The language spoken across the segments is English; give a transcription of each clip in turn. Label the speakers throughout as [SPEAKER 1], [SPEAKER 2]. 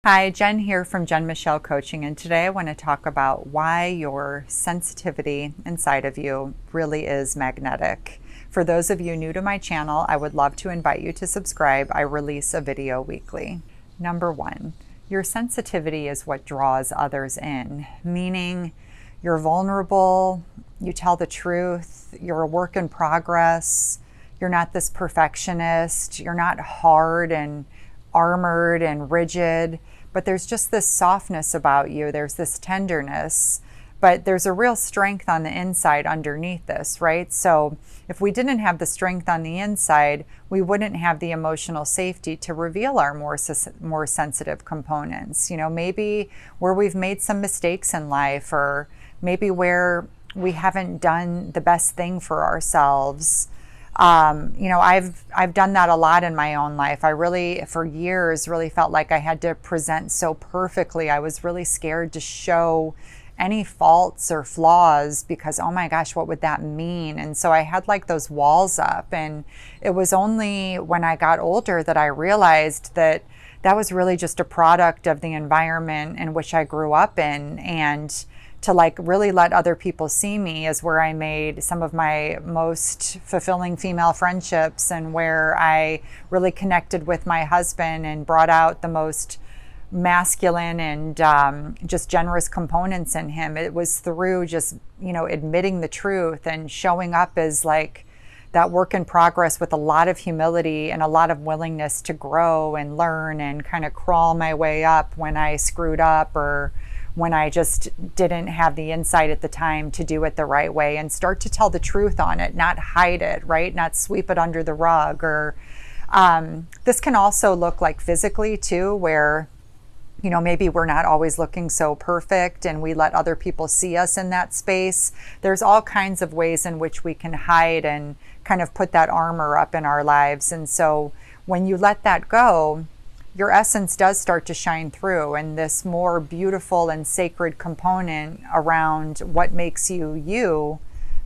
[SPEAKER 1] Hi, Jen here from Jen Michelle Coaching, and today I want to talk about why your sensitivity inside of you really is magnetic. For those of you new to my channel, I would love to invite you to subscribe. I release a video weekly. Number one, your sensitivity is what draws others in, meaning you're vulnerable, you tell the truth, you're a work in progress, you're not this perfectionist, you're not hard and armored and rigid, but there's just this softness about you. There's this tenderness, but there's a real strength on the inside underneath this, right? So if we didn't have the strength on the inside, we wouldn't have the emotional safety to reveal our more sensitive components. You know, maybe where we've made some mistakes in life, or maybe where we haven't done the best thing for ourselves. I've done that a lot in my own life. I really, for years, really felt like I had to present so perfectly. I was really scared to show any faults or flaws because, oh my gosh, what would that mean? And so I had like those walls up. And it was only when I got older that I realized that that was really just a product of the environment in which I grew up in. And to like really let other people see me is where I made some of my most fulfilling female friendships, and where I really connected with my husband and brought out the most masculine and just generous components in him. It was through just, admitting the truth and showing up as like that work in progress with a lot of humility and a lot of willingness to grow and learn and kind of crawl my way up when I screwed up, or when I just didn't have the insight at the time to do it the right way, and start to tell the truth on it, not hide it, right? Not sweep it under the rug. Or this can also look like physically too, where, maybe we're not always looking so perfect and we let other people see us in that space. There's all kinds of ways in which we can hide and kind of put that armor up in our lives. And so when you let that go, your essence does start to shine through, and this more beautiful and sacred component around what makes you you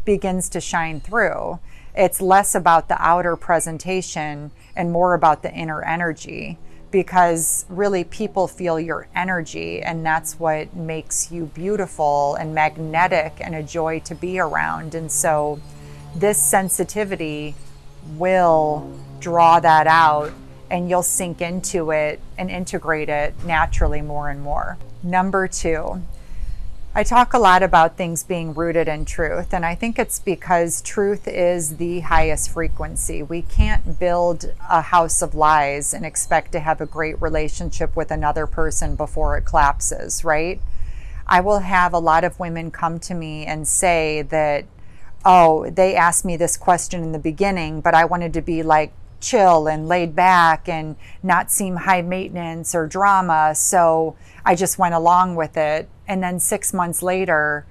[SPEAKER 1] begins to shine through. It's less about the outer presentation and more about the inner energy, because really people feel your energy, and that's what makes you beautiful and magnetic and a joy to be around. And so this sensitivity will draw that out, and you'll sink into it and integrate it naturally more and more. Number two, I talk a lot about things being rooted in truth, and I think it's because truth is the highest frequency. We can't build a house of lies and expect to have a great relationship with another person before it collapses, right? I will have a lot of women come to me and say that, oh, they asked me this question in the beginning, but I wanted to be like chill and laid back and not seem high maintenance or drama, so I just went along with it. And then 6 months later,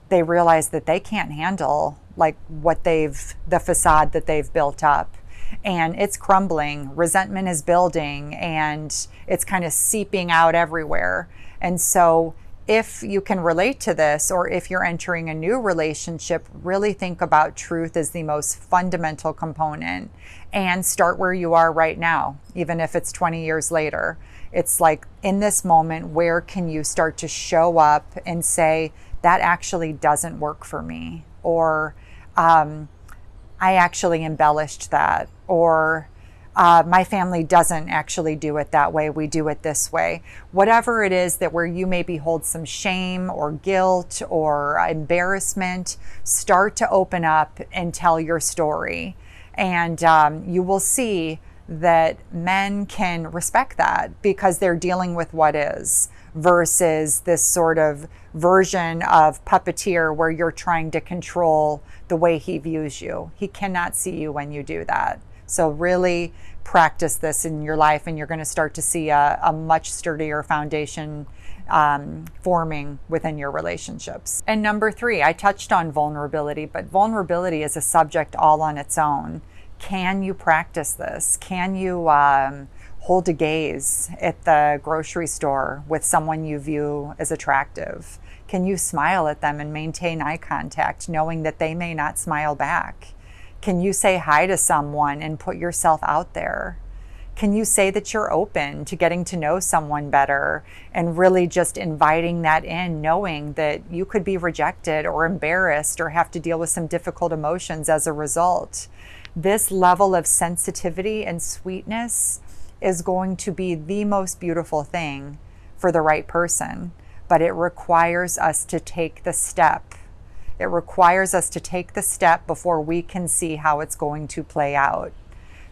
[SPEAKER 1] they realize that they can't handle like the facade that they've built up, and it's crumbling. Resentment is building, and it's kind of seeping out everywhere. And so if you can relate to this, or if you're entering a new relationship, really think about truth as the most fundamental component, and start where you are right now, even if it's 20 years later. It's like, in this moment, where can you start to show up and say, that actually doesn't work for me, or I actually embellished that, or my family doesn't actually do it that way, we do it this way. Whatever it is that where you maybe hold some shame or guilt or embarrassment, start to open up and tell your story. And you will see that men can respect that, because they're dealing with what is, versus this sort of version of puppeteer where you're trying to control the way he views you. He cannot see you when you do that. So really practice this in your life, and you're going to start to see a much sturdier foundation forming within your relationships. And number three, I touched on vulnerability, but vulnerability is a subject all on its own. Can you practice this? Can you hold a gaze at the grocery store with someone you view as attractive? Can you smile at them and maintain eye contact, knowing that they may not smile back? Can you say hi to someone and put yourself out there? Can you say that you're open to getting to know someone better and really just inviting that in, knowing that you could be rejected or embarrassed or have to deal with some difficult emotions as a result? This level of sensitivity and sweetness is going to be the most beautiful thing for the right person, but it requires us to take the step. It requires us to take the step before we can see how it's going to play out.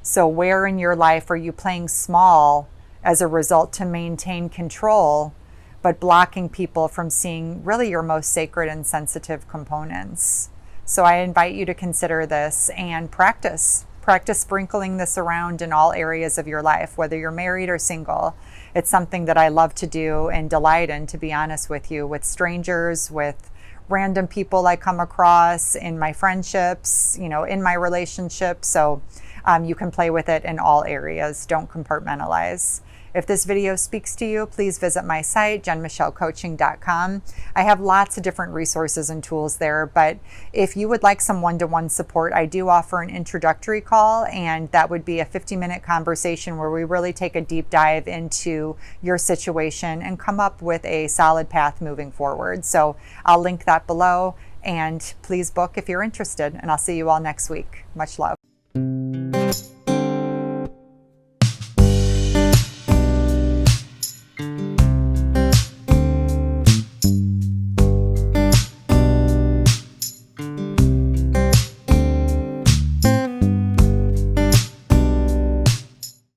[SPEAKER 1] So where in your life are you playing small as a result to maintain control, but blocking people from seeing really your most sacred and sensitive components? So I invite you to consider this and practice. Practice sprinkling this around in all areas of your life, whether you're married or single. It's something that I love to do and delight in, to be honest with you, with strangers, with random people I come across in my friendships, in my relationships. So you can play with it in all areas. Don't compartmentalize. If this video speaks to you, please visit my site, jenmichellecoaching.com. I have lots of different resources and tools there, but if you would like some one-to-one support, I do offer an introductory call, and that would be a 50-minute conversation where we really take a deep dive into your situation and come up with a solid path moving forward. So I'll link that below, and please book if you're interested, and I'll see you all next week. Much love.